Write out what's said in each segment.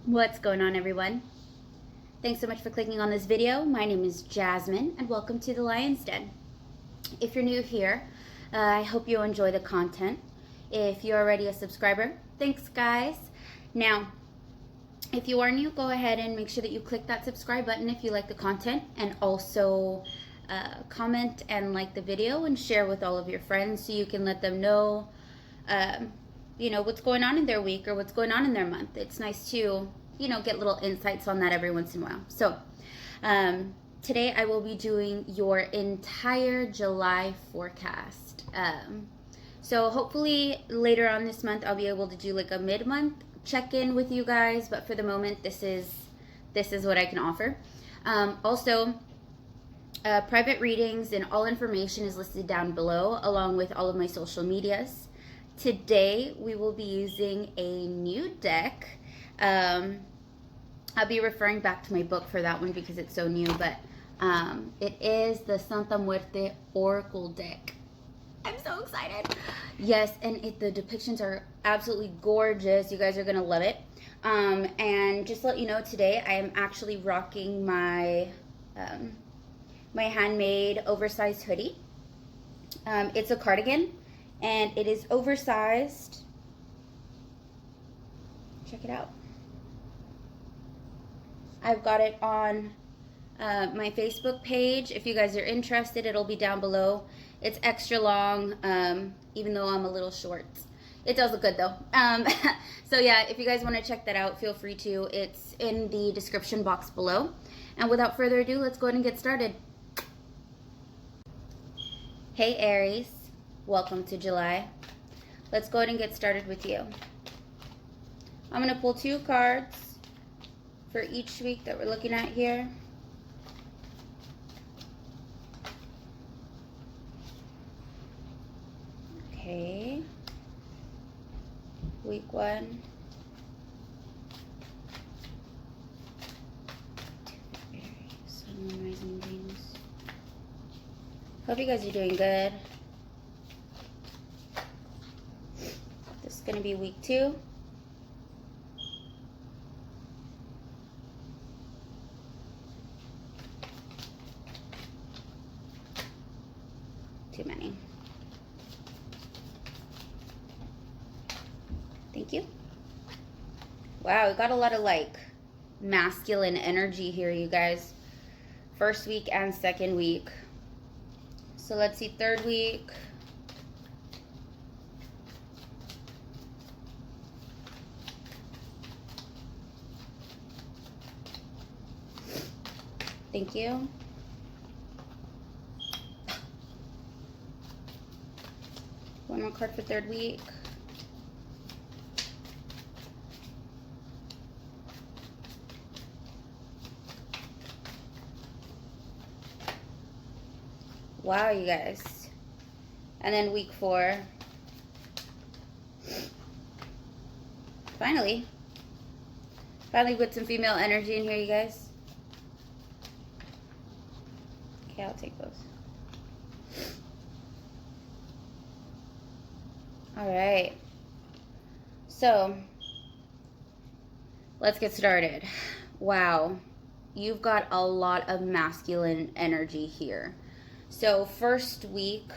What's going on, everyone? Thanks so much for clicking on this video. My name is Jasmine and welcome to the Lion's Den. If you're new here, I hope you enjoy the content. If you're already a subscriber, thanks guys. Now, if you are new, go ahead and make sure that you click that subscribe button if you like the content, and also comment and like the video and share with all of your friends so you can let them know what's going on in their week or what's going on in their month. It's nice to, get little insights on that every once in a while. So today I will be doing your entire July forecast. So hopefully later on this month I'll be able to do like a mid-month check-in with you guys, but for the moment this is what I can offer. Private readings and all information is listed down below, along with all of my social medias. Today we will be using a new deck. I'll be referring back to my book for that one because it's so new, but it is the Santa Muerte Oracle deck. I'm so excited. Yes, and the depictions are absolutely gorgeous. You guys are going to love it. And just to let you know, today I am actually rocking my my handmade oversized hoodie. It's a cardigan and it is oversized. Check it out. I've got it on my Facebook page. If you guys are interested, it'll be down below. It's extra long, even though I'm a little short. It does look good though. So yeah, if you guys want to check that out, feel free to. It's in the description box below. And without further ado, let's go ahead and get started. Hey Aries, welcome to July. Let's go ahead and get started with you. I'm going to pull 2 cards for each week that we're looking at here. Okay. Week 1. Sun, Moon, Rising, Venus. Hope you guys are doing good. This is going to be week 2. Too many. Thank you. Wow, we got a lot of like masculine energy here, you guys. First week and second week. So let's see, third week. Thank you. One more card for third week. Wow, you guys. And then week 4. Finally with some female energy in here, you guys. Okay, I'll take those. All right. So, let's get started. Wow. You've got a lot of masculine energy here. So first week,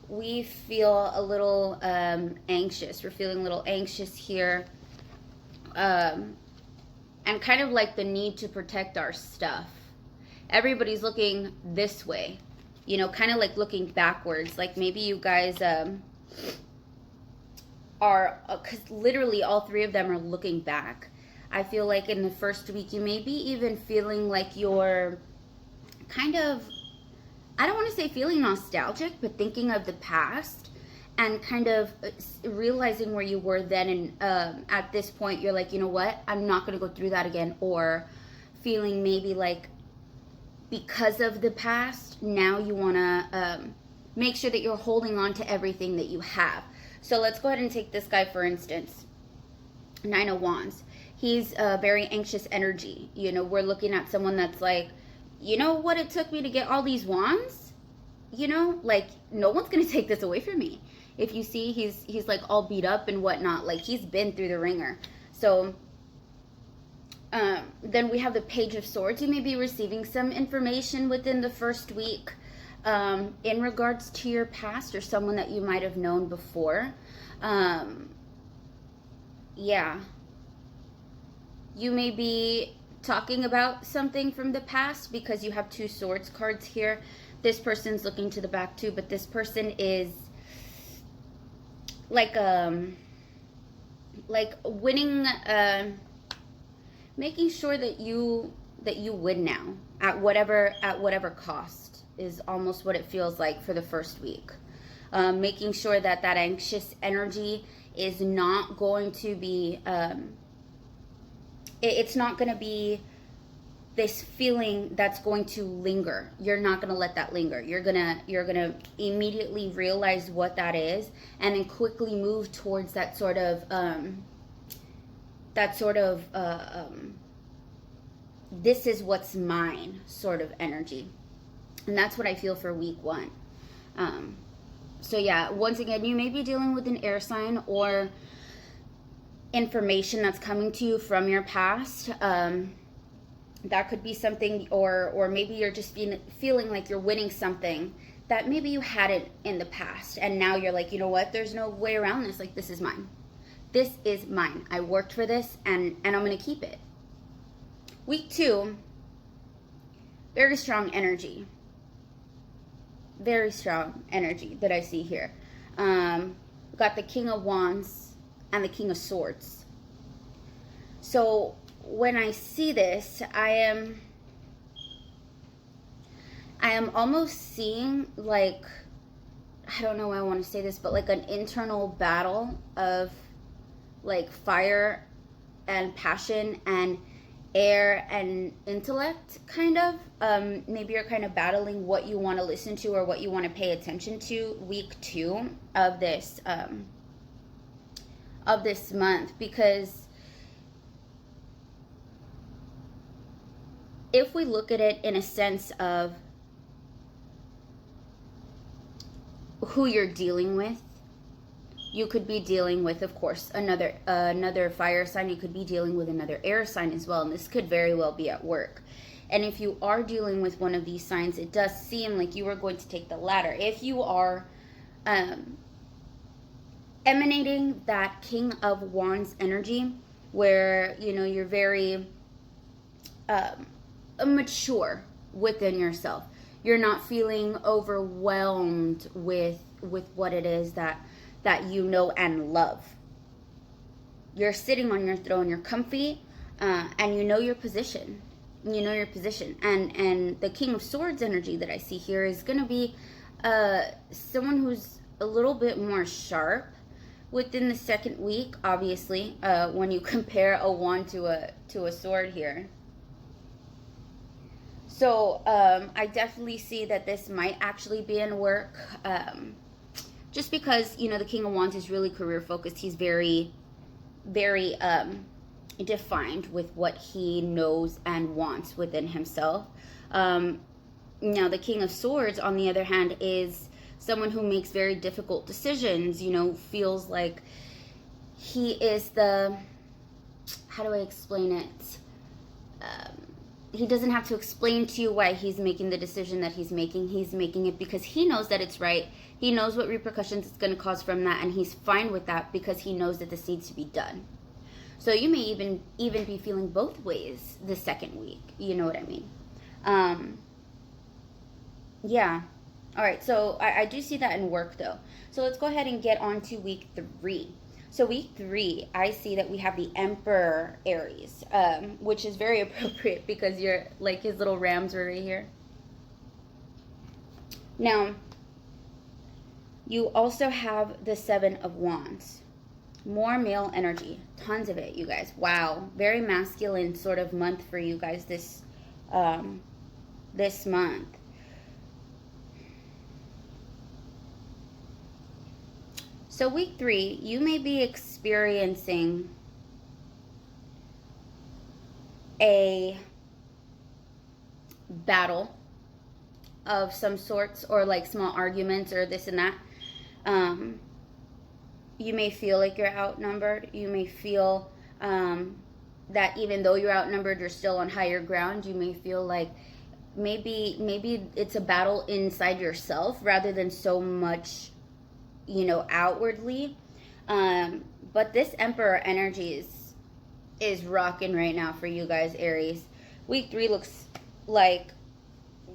we feel a little anxious. We're feeling a little anxious here. And kind of like the need to protect our stuff. Everybody's looking this way. Kind of like looking backwards. Like maybe you guys are, because literally all 3 of them are looking back. I feel like in the first week, you may be even feeling like you're kind of, I don't want to say feeling nostalgic, but thinking of the past and kind of realizing where you were then. And at this point, you're like, you know what? I'm not going to go through that again. Or feeling maybe like because of the past, now you want to make sure that you're holding on to everything that you have. So let's go ahead and take this guy, for instance. 9 of Wands. He's very anxious energy. We're looking at someone that's like, you know what it took me to get all these wands? Like no one's gonna take this away from me. If you see, he's like all beat up and whatnot. Like he's been through the ringer. So Then we have the Page of Swords. You may be receiving some information within the first week in regards to your past or someone that you might have known before. Yeah. You may be talking about something from the past because you have 2 swords cards here. This person's looking to the back too, but this person is like winning, making sure that you win now at whatever cost is almost what it feels like for the first week. Making sure that anxious energy is not going to be it's not going to be this feeling that's going to linger. You're not going to let that linger. You're gonna immediately realize what that is, and then quickly move towards that sort of this is what's mine sort of energy. And that's what I feel for week 1. So yeah, once again, you may be dealing with an air sign or information that's coming to you from your past. That could be something, or maybe you're just feeling like you're winning something that maybe you hadn't in the past, and now you're like, you know what, there's no way around this. Like, this is mine. This is mine. I worked for this, and I'm going to keep it. Week 2, very strong energy. Very strong energy that I see here. Got the King of Wands and the King of Swords. So when I see this, I am almost seeing, like, I don't know why I want to say this, but like an internal battle of like fire and passion and air and intellect, kind of. Maybe you're kind of battling what you want to listen to or what you want to pay attention to week 2 of this month, because if we look at it in a sense of who you're dealing with, you could be dealing with, of course, another fire sign. You could be dealing with another air sign as well, and this could very well be at work. And if you are dealing with one of these signs, it does seem like you are going to take the latter. If you are emanating that King of Wands energy, where, you know, you're very mature within yourself. You're not feeling overwhelmed with what it is that you know and love. You're sitting on your throne, you're comfy, and you know your position. You know your position. And the King of Swords energy that I see here is going to be someone who's a little bit more sharp within the second week, obviously, when you compare a wand to a sword here. So I definitely see that this might actually be in work, just because, you know, the King of Wands is really career focused. He's very, very defined with what he knows and wants within himself. Now, the King of Swords, on the other hand, is someone who makes very difficult decisions, you know, feels like he is the, how do I explain it? He doesn't have to explain to you why he's making the decision that he's making. He's making it because he knows that it's right. He knows what repercussions it's going to cause from that, and he's fine with that because he knows that this needs to be done. So you may even be feeling both ways the second week. You know what I mean? Yeah. All right. So I do see that in work, though. So let's go ahead and get on to week 3. So week 3, I see that we have the Emperor Aries, which is very appropriate because you're like his little rams are right here. Now, you also have the 7 of Wands. More male energy. Tons of it, you guys. Wow. Very masculine sort of month for you guys this month. So week 3, you may be experiencing a battle of some sorts, or like small arguments or this and that. You may feel like you're outnumbered. You may feel that even though you're outnumbered, you're still on higher ground. You may feel like maybe it's a battle inside yourself rather than so much, you know, outwardly. But this Emperor energy is rocking right now for you guys, Aries. Week 3 looks like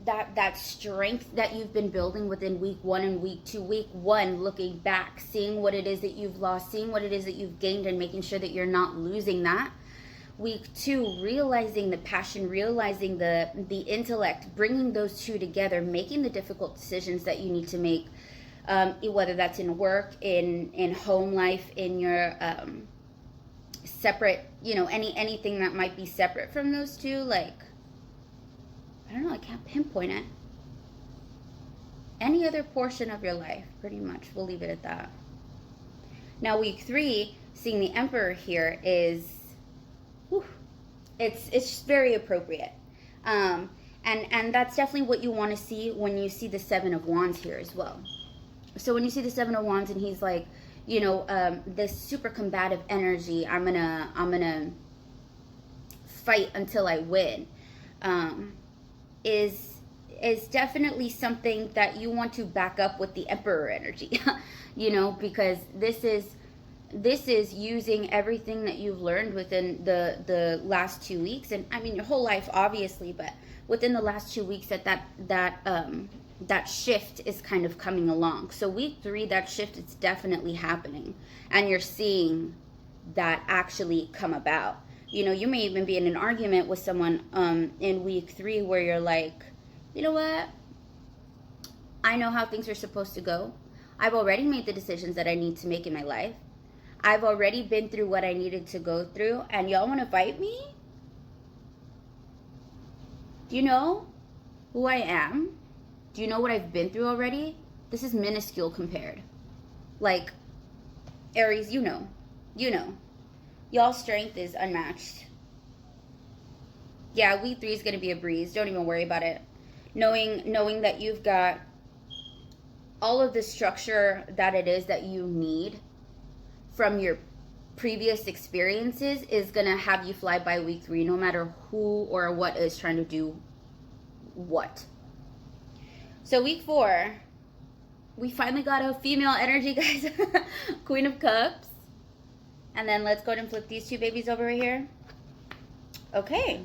that strength that you've been building within week 1 and week 2. Week 1, looking back, seeing what it is that you've lost, seeing what it is that you've gained, and making sure that you're not losing that. Week 2, realizing the passion, realizing the intellect, bringing those two together, making the difficult decisions that you need to make, whether that's in work, in home life, in your separate, you know, anything that might be separate from those two. Like, I don't know, I can't pinpoint it. Any other portion of your life, pretty much. We'll leave it at that. Now, week 3, seeing the Emperor here is, whew, it's very appropriate. And that's definitely what you want to see when you see the 7 of Wands here as well. So when you see the 7 of Wands and he's like, you know, this super combative energy, I'm gonna fight until I win, is definitely something that you want to back up with the Emperor energy, you know, because this is using everything that you've learned within the last 2 weeks, and I mean your whole life obviously, but within the last 2 weeks that shift is kind of coming along. So week 3, that shift is definitely happening, and you're seeing that actually come about. You know, you may even be in an argument with someone in week 3 where you're like, you know what? I know how things are supposed to go. I've already made the decisions that I need to make in my life. I've already been through what I needed to go through, and y'all want to fight me? Do you know who I am? Do you know what I've been through already? This is minuscule compared. Like, Aries, you know. Y'all's strength is unmatched. Yeah, week 3 is going to be a breeze. Don't even worry about it. Knowing that you've got all of the structure that it is that you need from your previous experiences is going to have you fly by week 3, no matter who or what is trying to do what. So week 4, we finally got a female energy, guys. Queen of Cups. And then let's go ahead and flip these two babies over right here. Okay.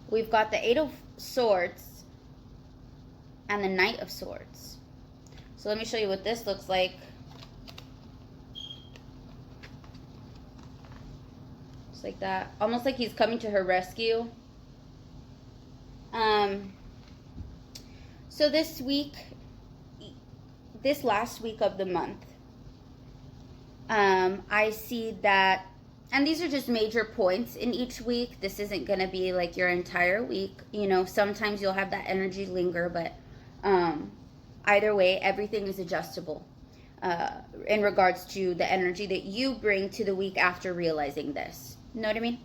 We've got the 8 of Swords and the Knight of Swords. So let me show you what this looks like. Just like that. Almost like he's coming to her rescue. So this last week of the month, I see that, and these are just major points in each week. This isn't going to be like your entire week. You know, sometimes you'll have that energy linger, but either way, everything is adjustable in regards to the energy that you bring to the week after realizing this. You know what I mean?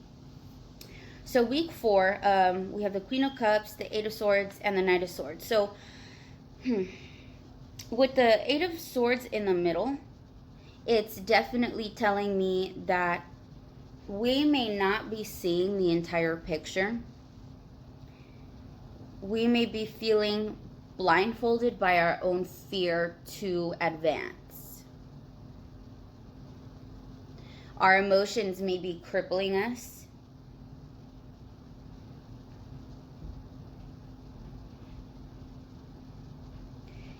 So week 4, we have the Queen of Cups, the 8 of Swords, and the Knight of Swords. So with the 8 of Swords in the middle, it's definitely telling me that we may not be seeing the entire picture. We may be feeling blindfolded by our own fear to advance. Our emotions may be crippling us.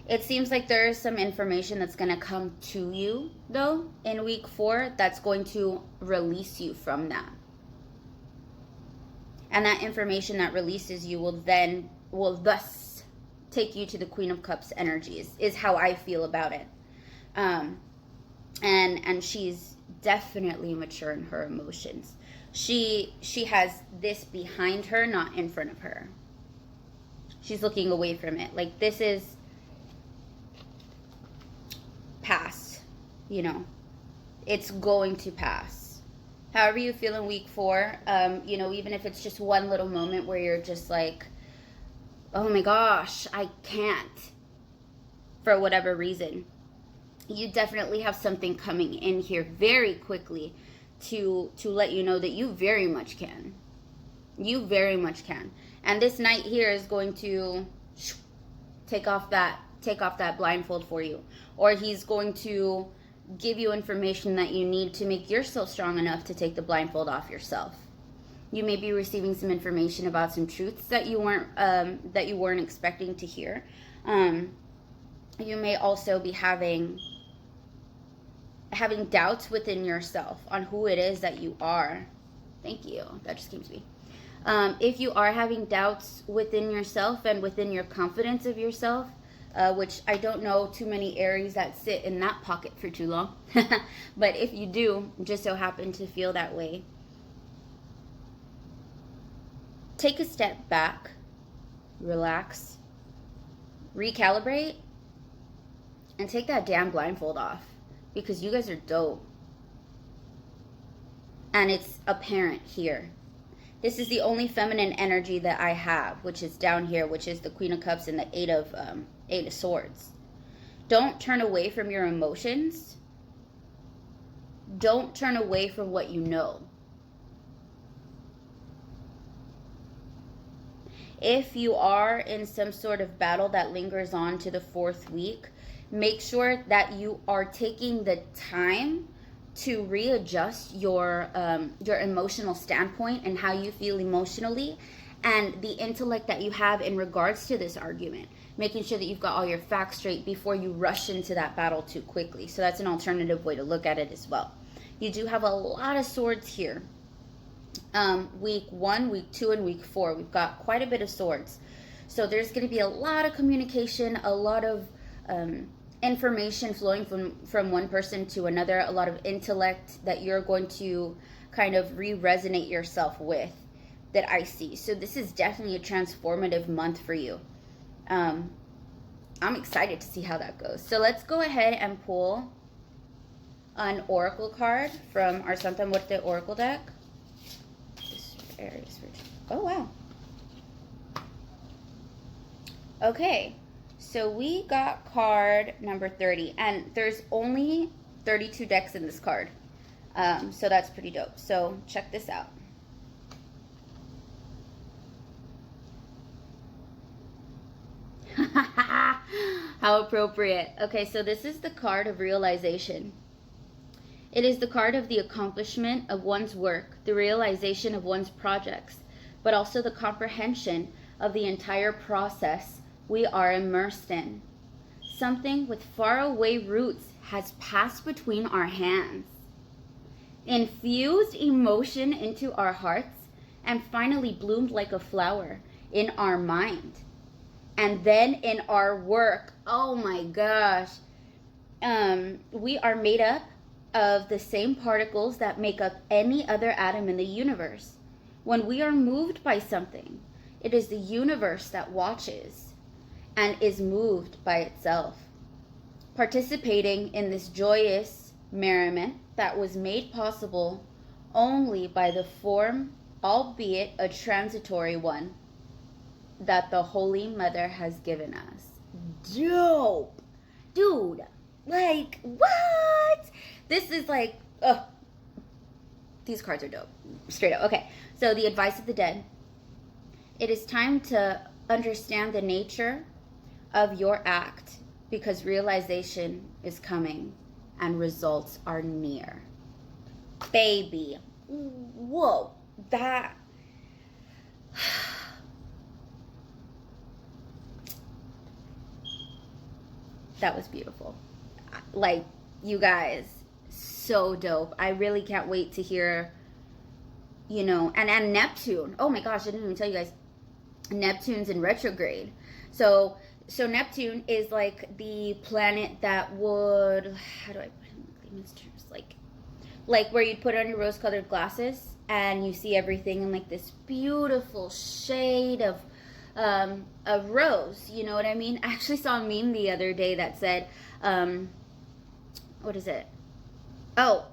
It seems like there is some information that's going to come to you, though, in week 4 that's going to release you from that. And that information that releases you will thus take you to the Queen of Cups energies, is how I feel about it. And she's definitely mature in her emotions. She has this behind her, not in front of her. She's looking away from it. Like, this is past, you know, it's going to pass. However you feel in week 4, you know, even if it's just one little moment where you're just like, oh my gosh, I can't, for whatever reason. you definitely have something coming in here very quickly to let you know that you very much can. You very much can. And this knight here is going to take off that blindfold for you, or he's going to give you information that you need to make yourself strong enough to take the blindfold off yourself. You may be receiving some information about some truths that you weren't expecting to hear. You may also be having doubts within yourself on who it is that you are. Thank you. That just came to me. If you are having doubts within yourself and within your confidence of yourself, which I don't know too many Aries that sit in that pocket for too long. But if you do just so happen to feel that way, take a step back, relax, recalibrate, and take that damn blindfold off, because you guys are dope. And it's apparent here. This is the only feminine energy that I have, which is down here, which is the Queen of Cups and the Eight of Swords. Don't turn away from your emotions. Don't turn away from what you know. If you are in some sort of battle that lingers on to the 4th week, make sure that you are taking the time to readjust your emotional standpoint and how you feel emotionally, and the intellect that you have in regards to this argument, making sure that you've got all your facts straight before you rush into that battle too quickly. So that's an alternative way to look at it as well. You do have a lot of swords here. Week 1, week 2, and week 4, we've got quite a bit of swords. So there's going to be a lot of communication, a lot of information flowing from one person to another, a lot of intellect that you're going to kind of re-resonate yourself with, that I see. So this is definitely a transformative month for you. I'm excited to see how that goes. So let's go ahead and pull an oracle card from our Santa Muerte oracle deck. This is Aries. Oh, wow. Okay. So we got card number 30, and there's only 32 decks in this card. So that's pretty dope. So check this out. How appropriate. Okay, so this is the card of realization. It is the card of the accomplishment of one's work, the realization of one's projects, but also the comprehension of the entire process we are immersed in. Something with faraway roots has passed between our hands, infused emotion into our hearts, and finally bloomed like a flower in our mind. And then in our work, oh my gosh, we are made up of the same particles that make up any other atom in the universe. When we are moved by something, it is the universe that watches and is moved by itself, participating in this joyous merriment that was made possible only by the form, albeit a transitory one, that the Holy Mother has given us. Dope! Dude, like, what? This is like, ugh. These cards are dope. Straight up. Okay, so the advice of the dead. It is time to understand the nature of your act, because realization is coming and results are near. Baby. Whoa. That was beautiful. Like, you guys, so dope. I really can't wait to hear, you know, and Neptune. Oh my gosh, I didn't even tell you guys. Neptune's in retrograde. So Neptune is like the planet that would, how do I put it in layman's terms? Like where you'd put on your rose-colored glasses and you see everything in like this beautiful shade of rose. You know what I mean? I actually saw a meme the other day that said, what is it? Oh,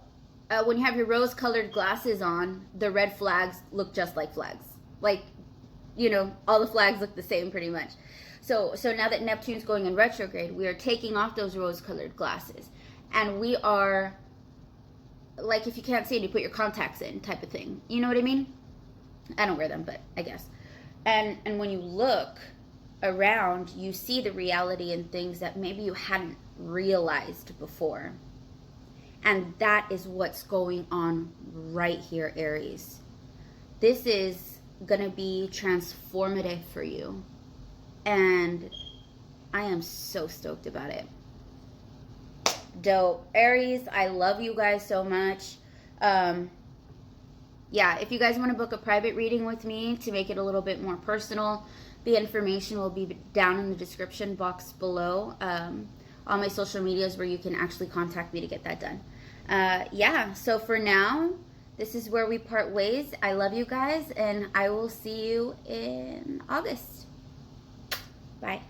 when you have your rose-colored glasses on, the red flags look just like flags. Like, you know, all the flags look the same pretty much. So now that Neptune's going in retrograde, we are taking off those rose-colored glasses. And we are, like, if you can't see it, you put your contacts in type of thing. You know what I mean? I don't wear them, but I guess. And when you look around, you see the reality in things that maybe you hadn't realized before. And that is what's going on right here, Aries. This is going to be transformative for you. And I am so stoked about it. Dope. Aries, I love you guys so much. Yeah, if you guys want to book a private reading with me to make it a little bit more personal, the information will be down in the description box below. All my social medias where you can actually contact me to get that done. Yeah, so for now, this is where we part ways. I love you guys, and I will see you in August. Bye.